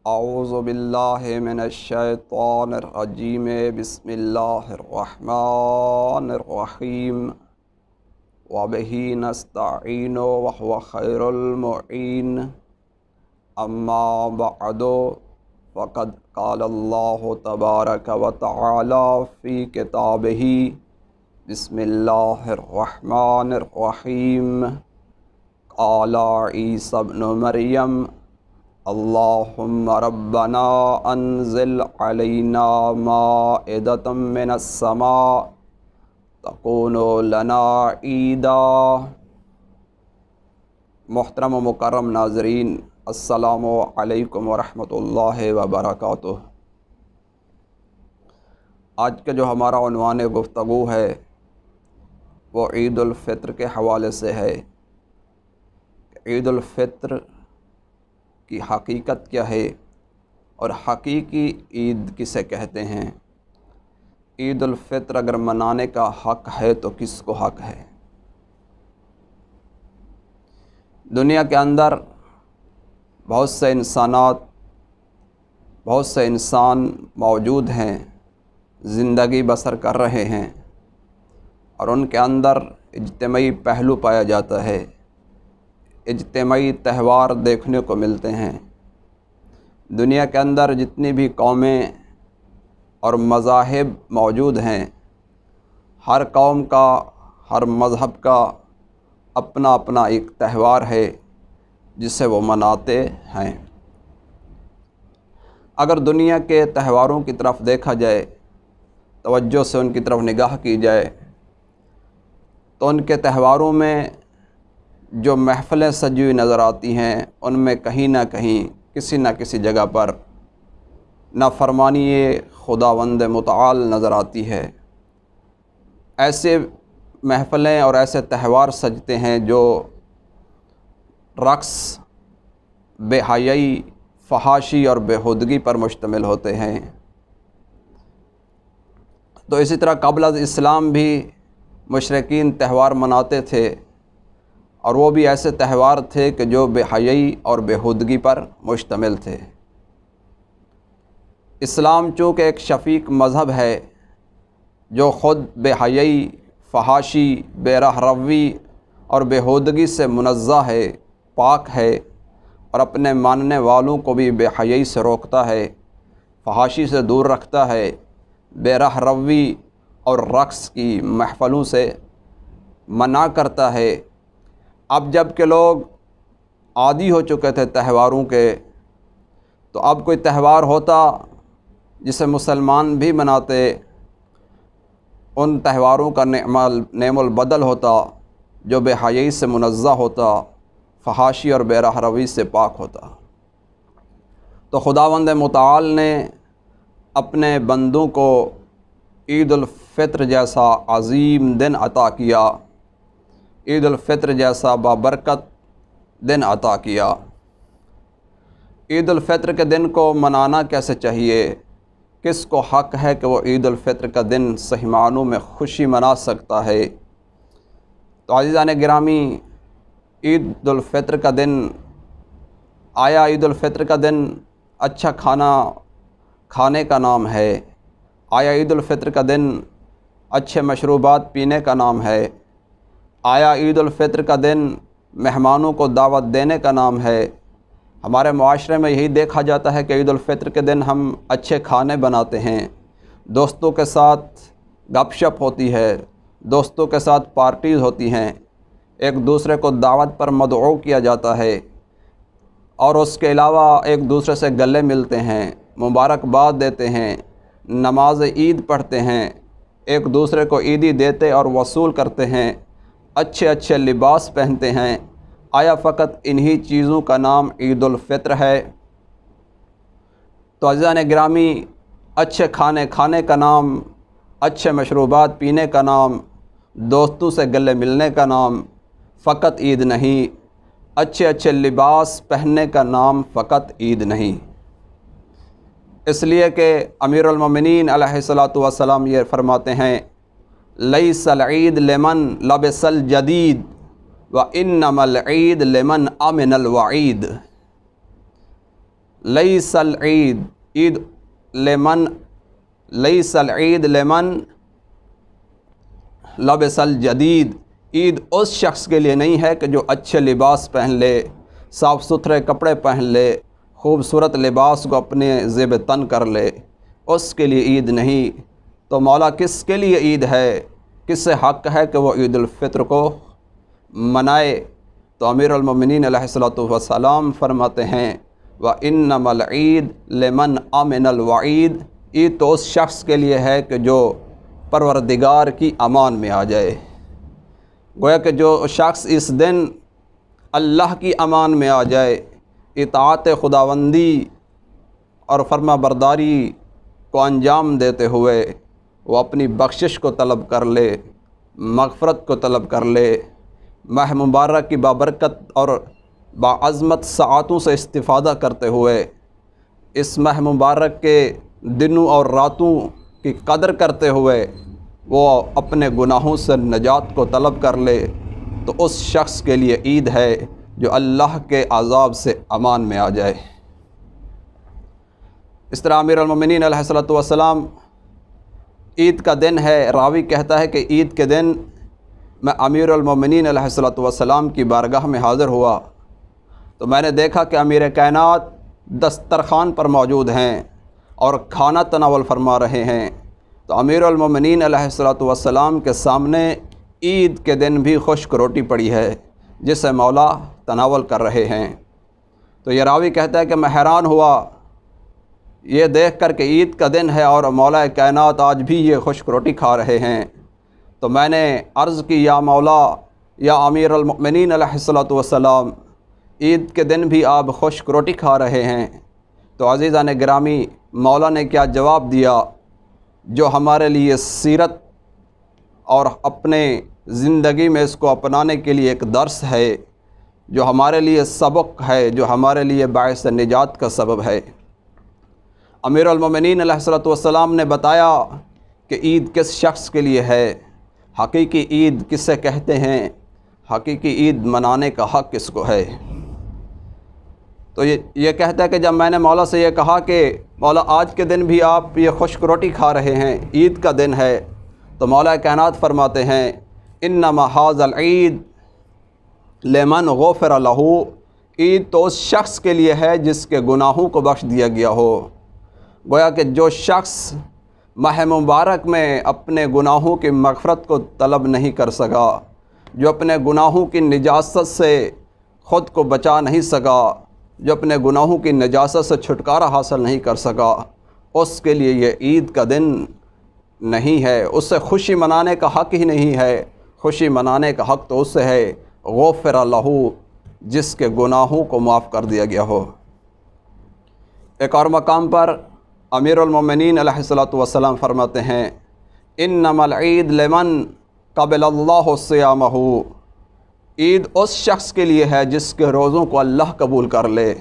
اعوذ باللہ من الشیطان الرجیم بسم اللہ الرحمن الرحیم وبہ نستعین وہو خیر المعین اما بعد فقد قال اللہ تبارک وتعالی فی کتابہ بسم اللہ الرحمن الرحیم قال عیسی ابن مریم اللہم ربنا انزل علینا مائدۃ من السماء تکون لنا عیدا۔ محترم و مکرم ناظرین، السلام علیکم ورحمۃ اللہ وبرکاتہ۔ آج کا جو ہمارا عنوان گفتگو ہے وہ عید الفطر کے حوالے سے ہے۔ عید الفطر کی حقیقت کیا ہے اور حقیقی عید کسے کہتے ہیں؟ عید الفطر اگر منانے کا حق ہے تو کس کو حق ہے؟ دنیا کے اندر بہت سے انسان موجود ہیں، زندگی بسر کر رہے ہیں، اور ان کے اندر اجتماعی پہلو پایا جاتا ہے، اجتماعی تہوار دیکھنے کو ملتے ہیں۔ دنیا کے اندر جتنی بھی قومیں اور مذاہب موجود ہیں، ہر قوم کا، ہر مذہب کا اپنا اپنا ایک تہوار ہے جسے وہ مناتے ہیں۔ اگر دنیا کے تہواروں کی طرف دیکھا جائے، توجہ سے ان کی طرف نگاہ کی جائے، تو ان کے تہواروں میں جو محفلیں سجی ہوئی نظر آتی ہیں، ان میں کہیں نہ کہیں کسی نہ کسی جگہ پر نافرمانی خداوند متعال نظر آتی ہے۔ ایسے محفلیں اور ایسے تہوار سجتے ہیں جو رقص، بے حیائی، فحاشی اور بےہودگی پر مشتمل ہوتے ہیں۔ تو اسی طرح قبل از اسلام بھی مشرکین تہوار مناتے تھے، اور وہ بھی ایسے تہوار تھے کہ جو بے حیائی اور بےہودگی پر مشتمل تھے۔ اسلام چونکہ ایک شفیق مذہب ہے جو خود بے حیائی، فحاشی، بے رہ روی اور بےہودگی سے منزہ ہے، پاک ہے، اور اپنے ماننے والوں کو بھی بے حیائی سے روکتا ہے، فحاشی سے دور رکھتا ہے، بے رہ روی اور رقص کی محفلوں سے منع کرتا ہے۔ اب جب کہ لوگ عادی ہو چکے تھے تہواروں کے، تو اب کوئی تہوار ہوتا جسے مسلمان بھی مناتے، ان تہواروں کا نعم البدل ہوتا جو بے حیائی سے منزہ ہوتا، فحاشی اور بے رہ روی سے پاک ہوتا۔ تو خداوند متعال نے اپنے بندوں کو عید الفطر جیسا عظیم دن عطا کیا، عید الفطر جیسا بابرکت دن عطا کیا۔ عید الفطر کے دن کو منانا کیسے چاہیے؟ کس کو حق ہے کہ وہ عید الفطر کا دن صحیح معنوں میں خوشی منا سکتا ہے؟ تو عزیزان گرامی، عید الفطر کا دن آیا، عید الفطر کا دن اچھا کھانا کھانے کا نام ہے؟ آیا عید الفطر کا دن اچھے مشروبات پینے کا نام ہے؟ آیا عید الفطر کا دن مہمانوں کو دعوت دینے کا نام ہے؟ ہمارے معاشرے میں یہی دیکھا جاتا ہے کہ عید الفطر کے دن ہم اچھے کھانے بناتے ہیں، دوستوں کے ساتھ گپ شپ ہوتی ہے، دوستوں کے ساتھ پارٹیز ہوتی ہیں، ایک دوسرے کو دعوت پر مدعو کیا جاتا ہے، اور اس کے علاوہ ایک دوسرے سے گلے ملتے ہیں، مبارکباد دیتے ہیں، نماز عید پڑھتے ہیں، ایک دوسرے کو عیدی دیتے اور وصول کرتے ہیں، اچھے اچھے لباس پہنتے ہیں۔ آیا فقط انہی چیزوں کا نام عید الفطر ہے؟ تو عزیزان گرامی، اچھے کھانے کھانے کا نام، اچھے مشروبات پینے کا نام، دوستوں سے گلے ملنے کا نام فقط عید نہیں، اچھے اچھے لباس پہننے کا نام فقط عید نہیں۔ اس لیے کہ امیر المومنین علیہ الصلاۃ والسلام یہ فرماتے ہیں، لیس العید لمن لبس الجدید وانما العید لمن امن الوعید۔ لیس العید عید لمن لیس العید لمن لبس الجدید، عید اس شخص کے لیے نہیں ہے کہ جو اچھے لباس پہن لے، صاف ستھرے کپڑے پہن لے، خوبصورت لباس کو اپنے زیب تن کر لے، اس کے لیے عید نہیں۔ تو مولا کس کے لیے عید ہے، کس سے حق ہے کہ وہ عید الفطر کو منائے؟ تو امیر المومنین علیہ الصلوۃ والسلام فرماتے ہیں وَإِنَّمَا الْعِيدُ لِمَنْ أَمِنَ الْوَعِيدُ، عید تو اس شخص کے لیے ہے کہ جو پروردگار کی امان میں آ جائے۔ گویا کہ جو شخص اس دن اللہ کی امان میں آ جائے، اطاعت خداوندی اور فرما برداری کو انجام دیتے ہوئے وہ اپنی بخشش کو طلب کر لے، مغفرت کو طلب کر لے، ماہ مبارک کی بابرکت اور باعظمت ساعتوں سے استفادہ کرتے ہوئے اس ماہ مبارک کے دنوں اور راتوں کی قدر کرتے ہوئے وہ اپنے گناہوں سے نجات کو طلب کر لے، تو اس شخص کے لیے عید ہے جو اللہ کے عذاب سے امان میں آ جائے۔ اس طرح امیر المومنین علیہ الصلوۃ والسلام عید کا دن ہے، راوی کہتا ہے کہ عید کے دن میں امیر المومنین علیہ الصلوۃ والسلام کی بارگاہ میں حاضر ہوا تو میں نے دیکھا کہ امیر کائنات دسترخوان پر موجود ہیں اور کھانا تناول فرما رہے ہیں۔ تو امیر المومنین علیہ الصلوۃ والسلام کے سامنے عید کے دن بھی خشک روٹی پڑی ہے جسے مولا تناول کر رہے ہیں۔ تو یہ راوی کہتا ہے کہ میں حیران ہوا یہ دیکھ کر کہ عید کا دن ہے اور مولا کائنات آج بھی یہ خشک روٹی کھا رہے ہیں۔ تو میں نے عرض کی یا مولا یا امیر المؤمنین علیہ الصلوۃ والسلام، عید کے دن بھی آپ خشک روٹی کھا رہے ہیں؟ تو عزیزان گرامی مولا نے کیا جواب دیا جو ہمارے لیے سیرت اور اپنے زندگی میں اس کو اپنانے کے لیے ایک درس ہے، جو ہمارے لیے سبق ہے، جو ہمارے لیے باعث نجات کا سبب ہے۔ امیر المومنین علیہ الصلوۃ والسلام نے بتایا کہ عید کس شخص کے لیے ہے، حقیقی عید کسے کہتے ہیں، حقیقی عید منانے کا حق کس کو ہے۔ تو یہ کہتا ہے کہ جب میں نے مولا سے یہ کہا کہ مولا آج کے دن بھی آپ یہ خشک روٹی کھا رہے ہیں، عید کا دن ہے، تو مولا کائنات فرماتے ہیں انما ھذا العید لمن غفر لہ، عید تو اس شخص کے لیے ہے جس کے گناہوں کو بخش دیا گیا ہو۔ گویا کہ جو شخص ماہ مبارک میں اپنے گناہوں کی مغفرت کو طلب نہیں کر سکا، جو اپنے گناہوں کی نجاست سے خود کو بچا نہیں سکا، جو اپنے گناہوں کی نجاست سے چھٹکارا حاصل نہیں کر سکا، اس کے لیے یہ عید کا دن نہیں ہے، اس سے خوشی منانے کا حق ہی نہیں ہے۔ خوشی منانے کا حق تو اس سے ہے غفر لہ، جس کے گناہوں کو معاف کر دیا گیا ہو۔ ایک اور مقام پر امیر المومنین علیہ الصلوۃ والسلام فرماتے ہیں انما العید لمن قبل اللہ صیامہ، عید اس شخص کے لیے ہے جس کے روزوں کو اللہ قبول کر لے،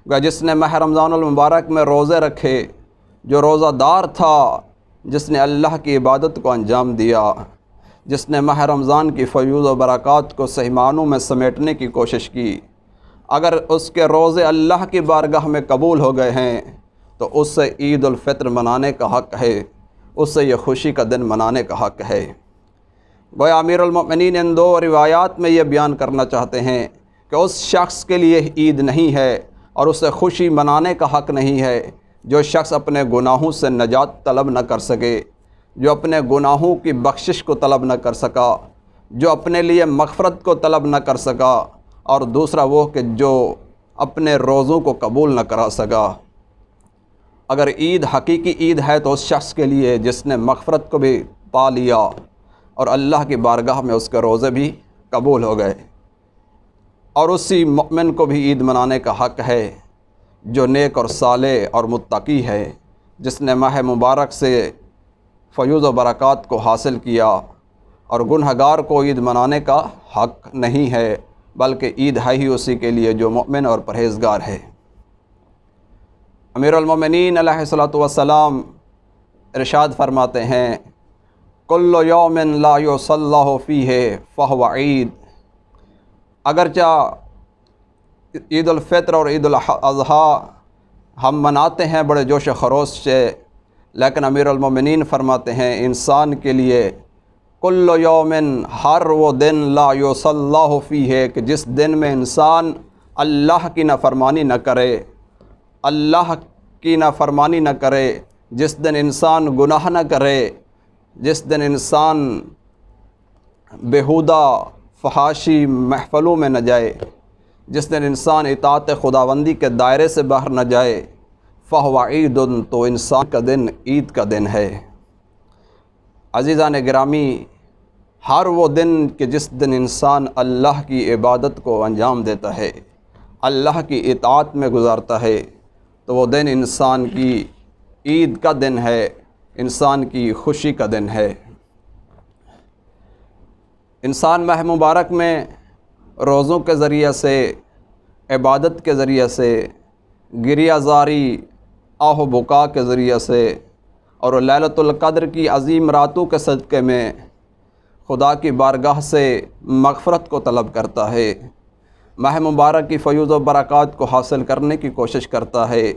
جس نے ماہ رمضان المبارک میں روزے رکھے، جو روزہ دار تھا، جس نے اللہ کی عبادت کو انجام دیا، جس نے ماہ رمضان کی فیوض و برکات کو صحیح معنوں میں سمیٹنے کی کوشش کی، اگر اس کے روزے اللہ کی بارگاہ میں قبول ہو گئے ہیں تو اس سے عید الفطر منانے کا حق ہے، اس سے یہ خوشی کا دن منانے کا حق ہے۔ گویا امیر المؤمنین ان دو روایات میں یہ بیان کرنا چاہتے ہیں کہ اس شخص کے لیے عید نہیں ہے اور اسے خوشی منانے کا حق نہیں ہے جو شخص اپنے گناہوں سے نجات طلب نہ کر سکے، جو اپنے گناہوں کی بخشش کو طلب نہ کر سکا، جو اپنے لیے مغفرت کو طلب نہ کر سکا، اور دوسرا وہ کہ جو اپنے روزوں کو قبول نہ کرا سکا۔ اگر عید حقیقی عید ہے تو اس شخص کے لیے جس نے مغفرت کو بھی پا لیا اور اللہ کی بارگاہ میں اس کے روزے بھی قبول ہو گئے، اور اسی مؤمن کو بھی عید منانے کا حق ہے جو نیک اور صالح اور متقی ہے، جس نے ماہ مبارک سے فیوض و برکات کو حاصل کیا، اور گنہگار کو عید منانے کا حق نہیں ہے، بلکہ عید ہے ہی اسی کے لیے جو مؤمن اور پرہیزگار ہے۔ امیر المومنین علیہ الصلوۃ والسلام ارشاد فرماتے ہیں کل یوم لا یصلی فیہ فہو عید، اگرچہ عید الفطر اور عید الاضحیٰ ہم مناتے ہیں بڑے جوش و خروش سے، لیکن امیر المومنین فرماتے ہیں انسان کے لیے کل یومن، ہر وہ دن لا یوصی اللہ فیہ ہے کہ جس دن میں انسان اللہ کی نافرمانی نہ کرے، اللہ کی نافرمانی نہ کرے، جس دن انسان گناہ نہ کرے، جس دن انسان بیہودہ فحاشی محفلوں میں نہ جائے، جس دن انسان اطاعت خداوندی کے دائرے سے باہر نہ جائے، فہو عید، تو انسان کا دن عید کا دن ہے۔ عزیزان گرامی، ہر وہ دن کہ جس دن انسان اللہ کی عبادت کو انجام دیتا ہے، اللہ کی اطاعت میں گزارتا ہے، تو وہ دن انسان کی عید کا دن ہے، انسان کی خوشی کا دن ہے۔ انسان ماہ مبارک میں روزوں کے ذریعے سے، عبادت کے ذریعے سے، گریہ زاری آہ و بکا کے ذریعے سے، اور لیلۃ القدر کی عظیم راتوں کے صدقے میں خدا کی بارگاہ سے مغفرت کو طلب کرتا ہے، ماہ مبارک کی فیوض و برکات کو حاصل کرنے کی کوشش کرتا ہے۔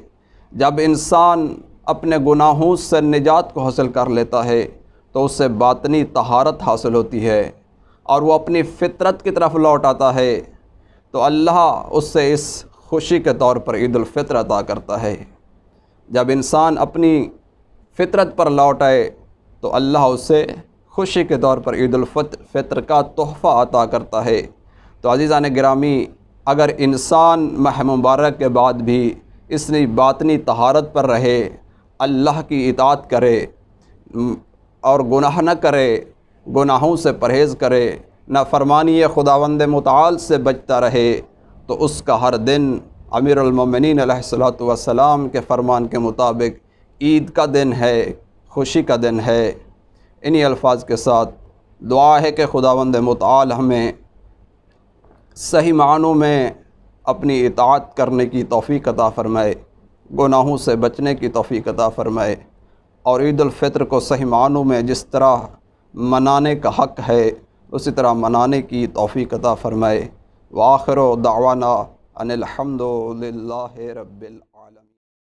جب انسان اپنے گناہوں سے نجات کو حاصل کر لیتا ہے تو اس سے باطنی طہارت حاصل ہوتی ہے، اور وہ اپنی فطرت کی طرف لوٹ آتا ہے، تو اللہ اس سے اس خوشی کے طور پر عید الفطر عطا کرتا ہے۔ جب انسان اپنی فطرت پر لوٹ آئے تو اللہ اسے خوشی کے طور پر عید الفطر کا تحفہ عطا کرتا ہے۔ تو عزیزان گرامی، اگر انسان ماہ مبارک کے بعد بھی اس باطنی طہارت پر رہے، اللہ کی اطاعت کرے اور گناہ نہ کرے، گناہوں سے پرہیز کرے، نافرمانی خداوند متعال سے بچتا رہے، تو اس کا ہر دن امیر المومنین علیہ الصلوۃ والسلام کے فرمان کے مطابق عید کا دن ہے، خوشی کا دن ہے۔ انہی الفاظ کے ساتھ دعا ہے کہ خداوند متعال ہمیں صحیح معنوں میں اپنی اطاعت کرنے کی توفیق عطا فرمائے، گناہوں سے بچنے کی توفیق عطا فرمائے، اور عید الفطر کو صحیح معنوں میں جس طرح منانے کا حق ہے اسی طرح منانے کی توفیق عطا فرمائے۔ وآخر دعوانا ان الحمد للہ رب العالمین۔